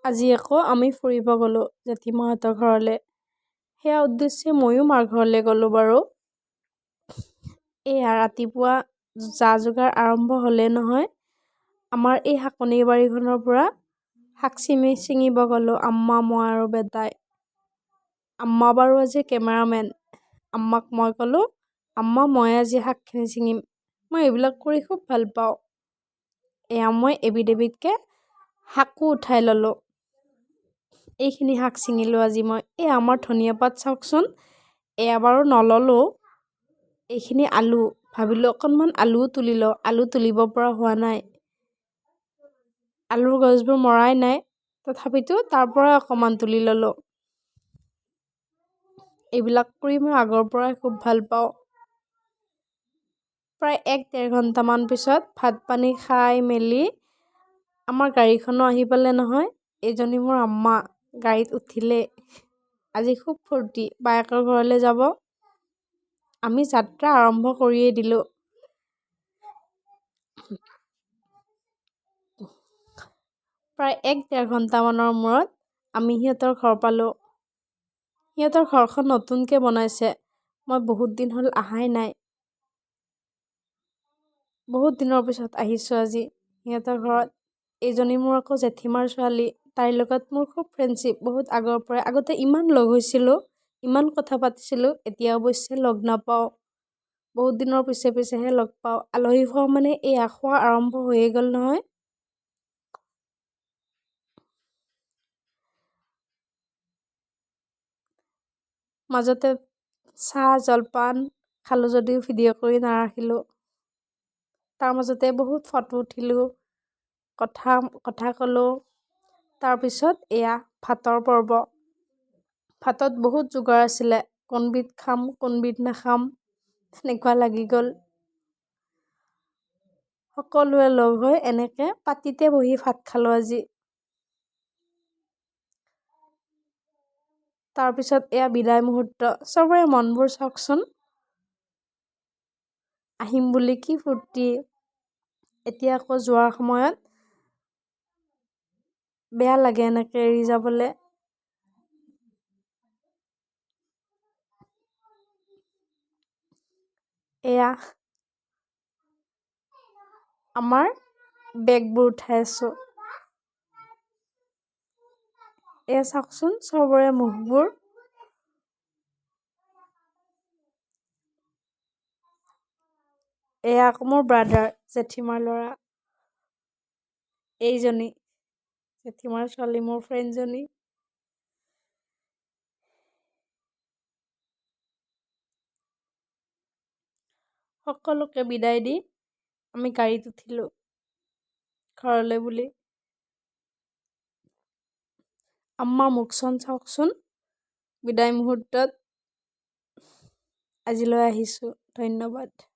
আজি আকৌ আমি ফুৰিব গ'লোঁ জেঠীমাহঁতৰ ঘৰলৈ। সেয়া উদ্দেশ্যে ময়ো মাৰ ঘৰলৈ গ'লোঁ বাৰু। এয়া ৰাতিপুৱা যা যোগাৰ আৰম্ভ হ'লেই নহয়। আমাৰ এই শাকনিৰ বাৰীখনৰ পৰা শাক ছিঙিব গ'লোঁ আম্মা, মই আৰু বেটাই। আম্মা বাৰু আজি কেমেৰামেন। আম্মাক মই ক'লোঁ, আম্মা মই আজি শাকখিনি ছিঙিম। মই এইবিলাক কৰি খুব ভাল পাওঁ। এয়া মই এবিধ শাকো উঠাই ল'লোঁ। এইখিনি শাক ছিঙিলোঁ আজি মই। এই আমাৰ ধনিয়া পাত চাওকচোন, এয়া বাৰু নললোঁ। এইখিনি আলু, ভাবিলোঁ অকণমান আলুও তুলি লওঁ, আলু তুলিব পৰা হোৱা নাই। আলুৰ গছবোৰ মৰাই নাই, তথাপিতো তাৰ পৰাই অকণমান তুলি ল'লোঁ। এইবিলাক কৰি মই আগৰ পৰাই খুব ভাল পাওঁ। প্ৰায় 1-1.5 ঘণ্টামান পিছত ভাত পানী খাই মেলি আমাৰ গাড়ীখনো আহি পালে নহয়। এইজনী মোৰ আম্মা গাড়ীত উঠিলে। আজি খুব ফূৰ্তি, বায়েকৰ ঘৰলৈ যাব। আমি যাত্ৰা আৰম্ভ কৰিয়েই দিলোঁ। প্ৰায় 1-1.5 ঘণ্টামানৰ মূৰত আমি সিহঁতৰ ঘৰ পালোঁ। সিহঁতৰ ঘৰখন নতুনকৈ বনাইছে। মই বহুত দিন হ'ল অহাই নাই। বহুত দিনৰ পিছত আহিছোঁ আজি সিহঁতৰ ঘৰত। এইজনী মোৰ আকৌ জেঠীমাৰ ছোৱালী। তাইৰ লগত মোৰ খুব ফ্ৰেণ্ডশ্বিপ বহুত আগৰ পৰাই। আগতে ইমান লগ হৈছিলোঁ, ইমান কথা পাতিছিলোঁ। এতিয়া অৱশ্যে লগ নাপাওঁ। বহুত দিনৰ পিছেহে লগ পাওঁ। আলহী খোৱা মানে এই খোৱা আৰম্ভ হৈয়ে গ'ল নহয়। মাজতে চাহ জলপান খালোঁ যদিও ভিডিঅ' কৰি নাৰাখিলোঁ। তাৰ মাজতে বহুত ফটো উঠিলোঁ, কথা ক'লোঁ। তাৰপিছত এয়া ভাতৰ পৰ্ব। ভাতত বহুত যোগাৰ আছিলে, কোনবিধ খাম কোনবিধ নাখাম তেনেকুৱা লাগি গ'ল। সকলোৱে লগ হৈ এনেকৈ পাতিতে বহি ভাত খালোঁ আজি। তাৰপিছত এয়া বিদায় মুহূৰ্ত। চবৰে মনবোৰ চাওকচোন, আহিম বুলি কি ফূৰ্তি। এতিয়া আকৌ যোৱাৰ সময়ত বেয়া লাগে এনেকৈ এৰি যাবলৈ। এয়া আমাৰ বেগবোৰ উঠাই আছোঁ। এয়া চাওকচোন চবৰে মুখবোৰ। এয়া আকৌ মোৰ ব্ৰাদাৰ, জেঠীমাৰ ল'ৰা। এইজনী জেঠীমাৰ ছোৱালী, মোৰ ফ্ৰেণ্ডজনী। সকলোকে বিদায় দি আমি গাড়ীত উঠিলোঁ ঘৰলৈ বুলি। আম্মাৰ মুখখন চাওকচোন বিদায় মুহূৰ্তত। আজিলৈ আহিছোঁ, ধন্যবাদ।